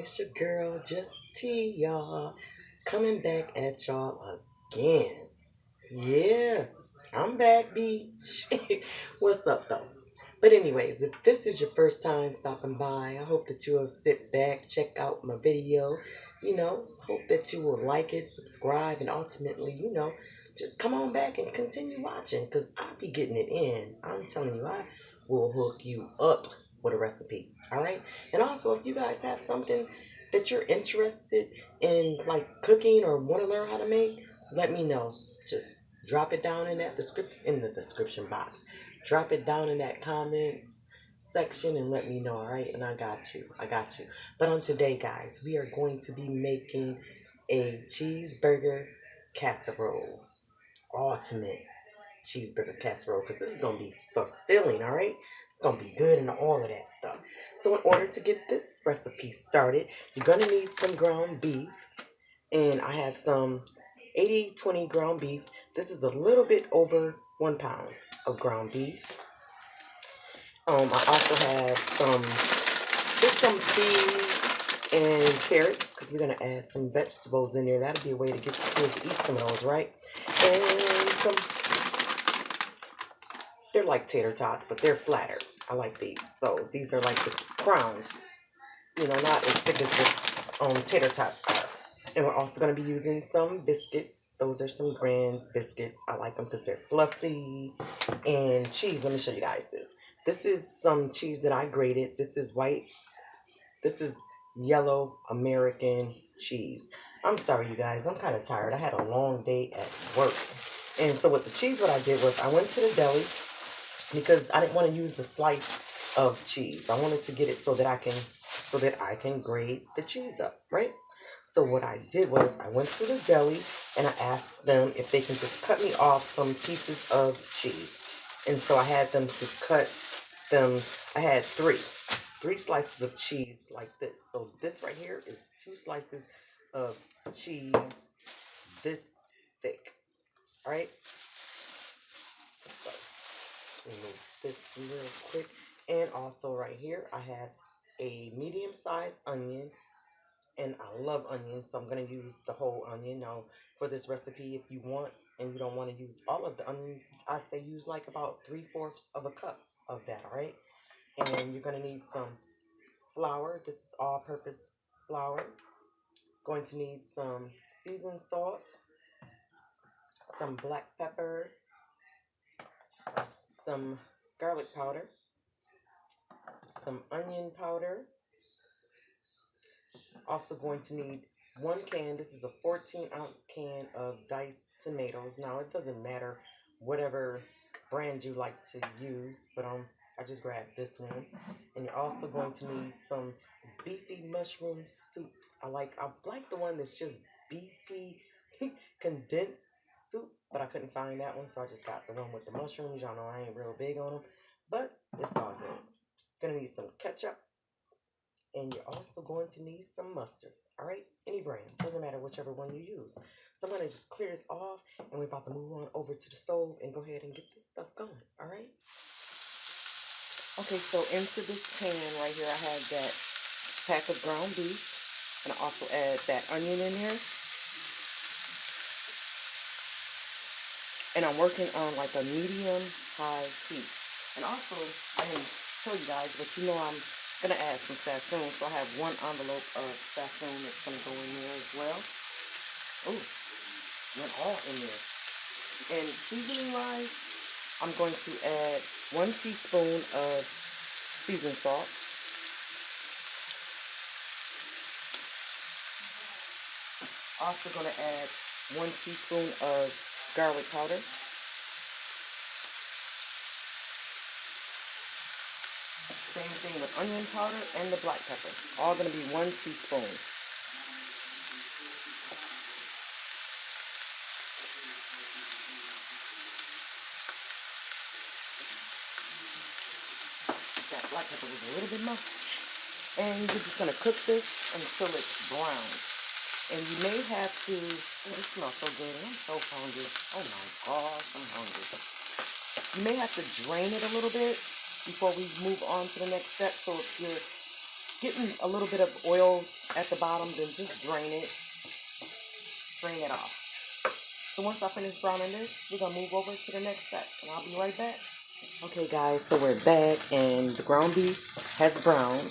It's your girl, Just T, y'all. Coming back at y'all again. Yeah, I'm back, beach. What's up, though? But, anyways, if this is your first time stopping by, I hope that you will sit back, check out my video. Hope that you will like it, subscribe, and ultimately, just come on back and continue watching because I'll be getting it in. I'm telling you, I will hook you up with a recipe. All right. And also, if you guys have something that you're interested in, like cooking or want to learn how to make, let me know. Just drop it down in that description box. Drop it down in that comments section and let me know. All right. And I got you. I got you. But on today, guys, we are going to be making a cheeseburger casserole. Ultimate cheeseburger casserole because this is going to be fulfilling, all right? It's going to be good and all of that stuff. So in order to get this recipe started, you're going to need some ground beef. And I have some 80-20 ground beef. This is a little bit over 1 pound of ground beef. I also have some peas and carrots because we're going to add some vegetables in there. That'll be a way to get the kids to eat some of those, right? And they're like tater tots, but they're flatter. I like these. So these are like the crowns, not as thick as the tater tots are. And we're also going to be using some biscuits. Those are some grans biscuits. I like them because they're fluffy. And cheese. Let me show you guys this. This is some cheese that I grated. This is white. This is yellow American cheese. I'm sorry, you guys. I'm kind of tired. I had a long day at work. And so with the cheese, what I did was I went to the deli because I didn't want to use a slice of cheese. I wanted to get it so that I can grate the cheese up, right? So what I did was I went to the deli and I asked them if they can just cut me off some pieces of cheese. And so I had them to cut them. I had three slices of cheese like this. So this right here is 2 slices of cheese this thick. All right. So remove this real quick. And also right here, I have a medium-sized onion. And I love onions, so I'm going to use the whole onion. Now, for this recipe, if you want and you don't want to use all of the onion, I say use like about 3/4 of a cup of that, all right? And you're going to need some flour. This is all-purpose flour. Going to need some seasoned salt, some black pepper, some garlic powder, some onion powder. Also going to need 1 can. This is a 14-ounce can of diced tomatoes. Now, it doesn't matter whatever brand you like to use, but I just grabbed this one. And you're also going to need some beefy mushroom soup. I like the one that's just beefy condensed soup, but I couldn't find that one, so I just got the one with the mushrooms. Y'all know I ain't real big on them, but it's all good. Gonna need some ketchup. And you're also going to need some mustard. All right? Any brand. Doesn't matter whichever one you use. So I'm going to just clear this off. And we're about to move on over to the stove and go ahead and get this stuff going. All right? Okay, so into this pan right here, I had that pack of ground beef. And I also add that onion in here. And I'm working on like a medium-high heat. And also, I didn't tell you guys, but I'm gonna add some Sazon, so I have 1 envelope of Sazon that's gonna go in there as well. Ooh, went all in there. And seasoning wise, I'm going to add 1 teaspoon of seasoned salt. Also gonna add 1 teaspoon of garlic powder. Same thing with onion powder and the black pepper. All going to be 1 teaspoon. That black pepper was a little bit much. And you're just going to cook this until it's brown. And you may have to, oh, it smells so good. I'm so hungry. Oh my gosh, I'm hungry. You may have to drain it a little bit before we move on to the next step. So if you're getting a little bit of oil at the bottom, then just drain it off. So once I finish browning this, we're going to move over to the next step, and I'll be right back. Okay guys, so we're back, and the ground beef has browned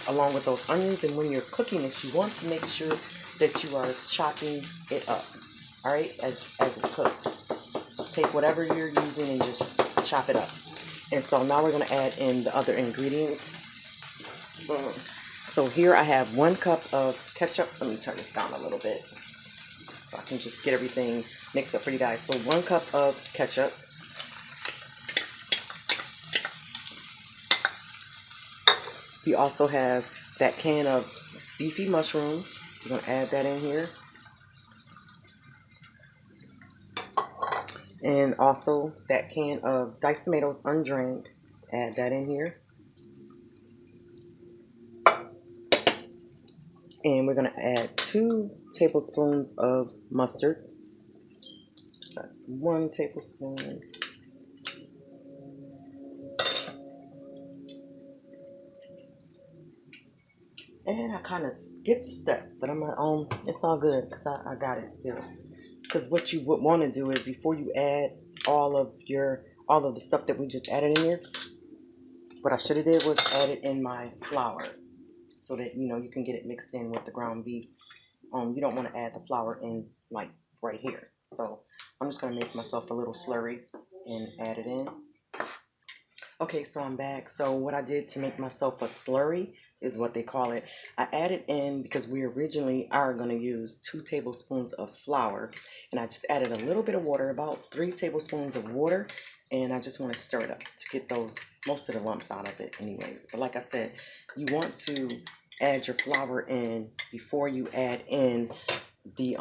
along with those onions, and when you're cooking this, you want to make sure that you are chopping it up, all right, as it cooks. Just take whatever you're using and just chop it up. And so now we're going to add in the other ingredients. So here I have 1 cup of ketchup. Let me turn this down a little bit so I can just get everything mixed up for you guys. So 1 cup of ketchup. We also have that can of beefy mushroom. We're going to add that in here. And also that can of diced tomatoes undrained. Add that in here. And we're going to add 2 tablespoons of mustard. That's 1 tablespoon. And I kind of skipped a step, but I'm it's all good because I got it still. Because what you would want to do is before you add all of the stuff that we just added in here, what I should have did was add it in my flour so that you can get it mixed in with the ground beef. You don't want to add the flour in like right here. So I'm just gonna make myself a little slurry and add it in. Okay, so I'm back. So what I did to make myself a slurry is what they call it. I added in, because we originally are going to use 2 tablespoons of flour, and I just added a little bit of water, about 3 tablespoons of water, and I just want to stir it up to get most of the lumps out of it anyways. But like I said, you want to add your flour in before you add in the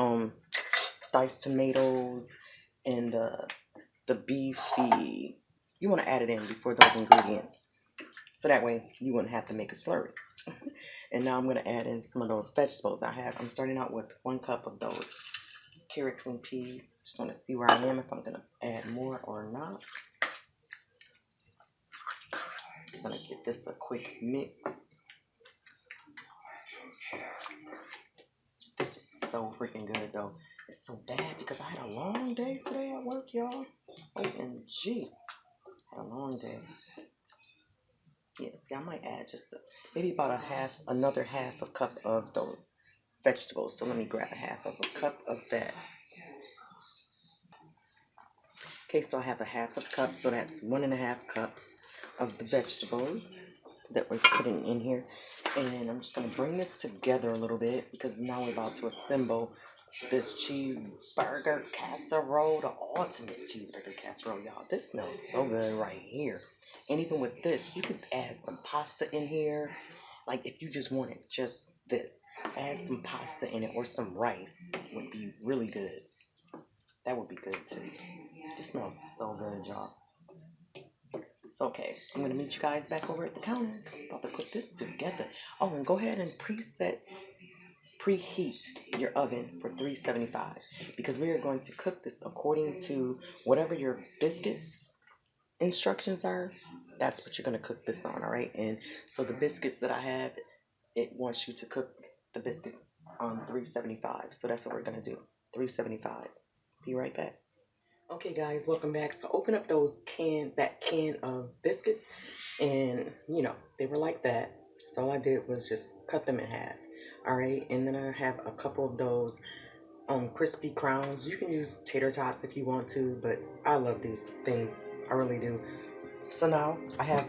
diced tomatoes and the beefy. You want to add it in before those ingredients, so that way you wouldn't have to make a slurry. And now I'm going to add in some of those vegetables I have. I'm starting out with 1 cup of those carrots and peas. Just want to see where I am, if I'm going to add more or not. Just going to give this a quick mix. This is so freaking good though. It's so bad because I had a long day today at work, y'all. OMG. Had a long day. Yeah, see, I might add just maybe about another half a cup of those vegetables. So let me grab a half of a cup of that. Okay, so I have a half a cup, so that's 1.5 cups of the vegetables that we're putting in here. And I'm just going to bring this together a little bit because now we're about to assemble this cheeseburger casserole, the ultimate cheeseburger casserole, y'all. This smells so good right here. And even with this, you could add some pasta in here. Like if you just wanted just this, add some pasta in it or some rice would be really good. That would be good too. This smells so good, y'all. It's okay. I'm going to meet you guys back over at the counter. I'm about to put this together. Oh, and go ahead and preheat your oven for 375 because we are going to cook this according to whatever your biscuits instructions are. That's what you're going to cook this on, all right? And so the biscuits that I have, it wants you to cook the biscuits on 375. So that's what we're going to do. 375. Be right back. Okay guys, welcome back. So open up that can of biscuits, and they were like that. So all I did was just cut them in half. All right, and then I have a couple of those crispy crowns. You can use tater tots if you want to, but I love these things. I really do. So now I have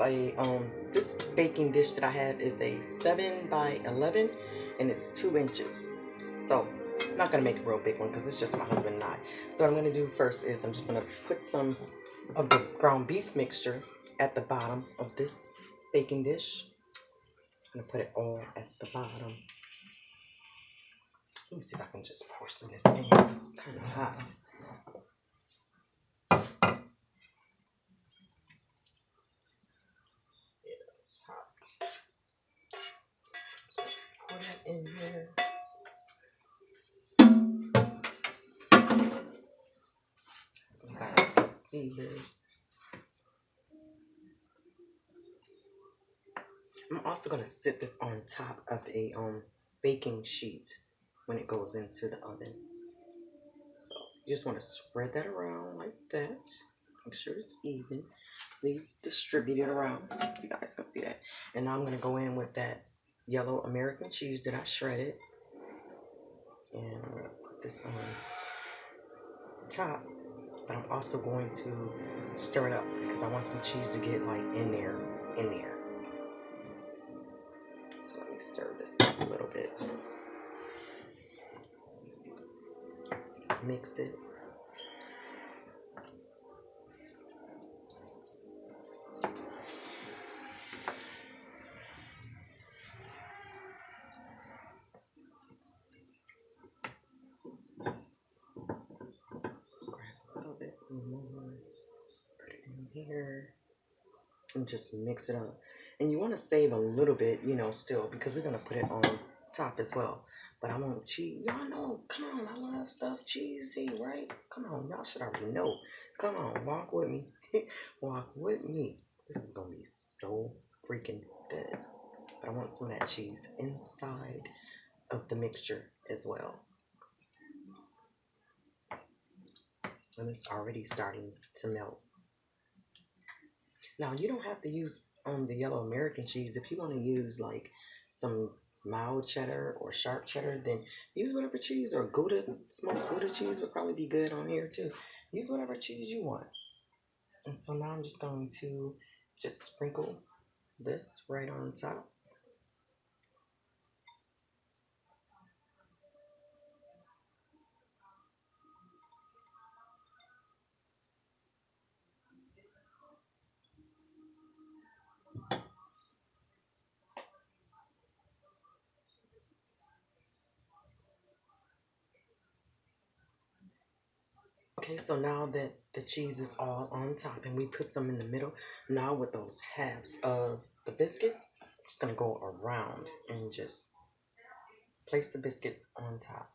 this baking dish that I have is a 7 by 11, and it's 2 inches. So I'm not going to make a real big one because it's just my husband and I. So what I'm going to do first is I'm just going to put some of the ground beef mixture at the bottom of this baking dish. I'm going to put it all at the bottom. Let me see if I can just pour some of this in here because it's kind of hot. Yeah, it's hot. So pour that in here. You guys can see this. I'm also gonna sit this on top of a baking sheet when it goes into the oven. So you just want to spread that around like that. Make sure it's evenly distributed around. You guys can see that. And now I'm gonna go in with that yellow American cheese that I shredded, and I'm gonna put this on top. But I'm also going to stir it up because I want some cheese to get like in there. So let me stir this up a little bit. Mix it. Grab a little bit more. Put it in here. And just mix it up. And you want to save a little bit, you know, still, because we're going to put it on top as well. But I want cheese. Y'all know, come on, I love stuff cheesy, right? Come on, y'all should already know. Come on, walk with me. Walk with me. This is going to be so freaking good. But I want some of that cheese inside of the mixture as well. And it's already starting to melt. Now, you don't have to use the yellow American cheese. If you want to use like some mild cheddar or sharp cheddar, then use whatever cheese, or Gouda, smoked Gouda cheese would probably be good on here too. Use whatever cheese you want. And so now I'm just going to just sprinkle this right on top. Okay, so now that the cheese is all on top and we put some in the middle, now with those halves of the biscuits, just gonna go around and just place the biscuits on top.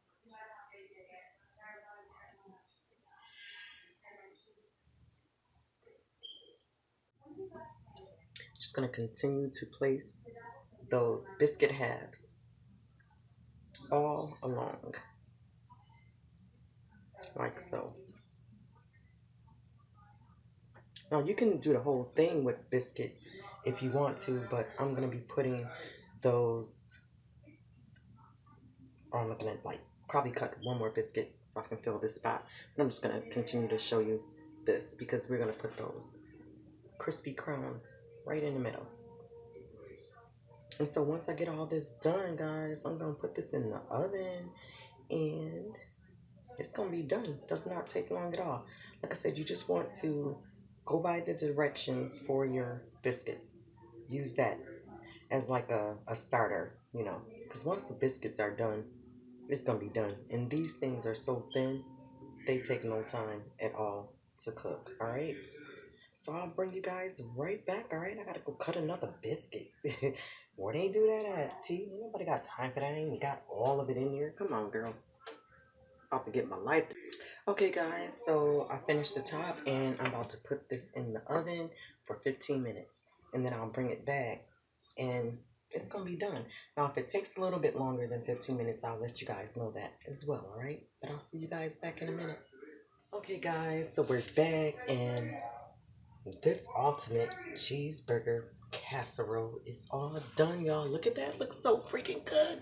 Just gonna continue to place those biscuit halves all along, like so. Now you can do the whole thing with biscuits if you want to, but I'm gonna be putting those, I'm looking at like probably cut one more biscuit so I can fill this spot. And I'm just gonna continue to show you this because we're gonna put those crispy crowns right in the middle. And so once I get all this done, guys, I'm gonna put this in the oven and it's gonna be done. It does not take long at all. Like I said, you just want to go by the directions for your biscuits. Use that as like a starter, you know, because once the biscuits are done, it's gonna be done. And these things are so thin, they take no time at all to cook. All right. So I'll bring you guys right back. All right. I gotta go cut another biscuit. Where they do that at? T? Nobody got time for that. I ain't got all of it in here. Come on, girl. About to get my life. Okay, guys. So I finished the top, and I'm about to put this in the oven for 15 minutes, and then I'll bring it back, and it's gonna be done. Now, if it takes a little bit longer than 15 minutes, I'll let you guys know that as well. All right. But I'll see you guys back in a minute. Okay, guys. So we're back, and this ultimate cheeseburger casserole is all done, y'all. Look at that. Looks so freaking good.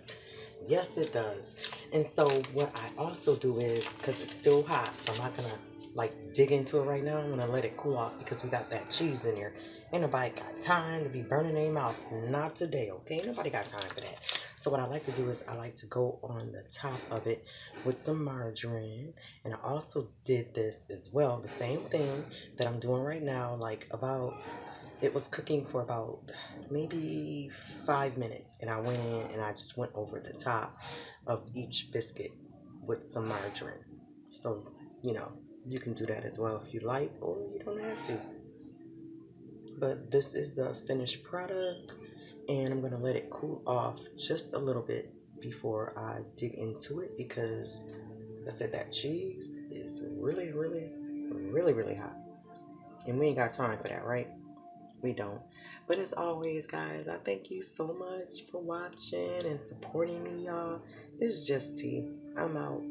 Yes, it does. And so what I also do is, because it's still hot, so I'm not going to like dig into it right now. I'm going to let it cool off because we got that cheese in there. Ain't nobody got time to be burning their mouth. Not today, okay? Nobody got time for that. So what I like to do is I like to go on the top of it with some margarine. And I also did this as well, the same thing that I'm doing right now, like about, it was cooking for about maybe 5 minutes, and I went in and I just went over the top of each biscuit with some margarine. So, you know, you can do that as well if you like, or you don't have to. But this is the finished product, and I'm gonna let it cool off just a little bit before I dig into it because like I said, that cheese is really, really, really, really hot. And we ain't got time for that, right? We don't. But as always, guys, I thank you so much for watching and supporting me, y'all. It's just tea. I'm out.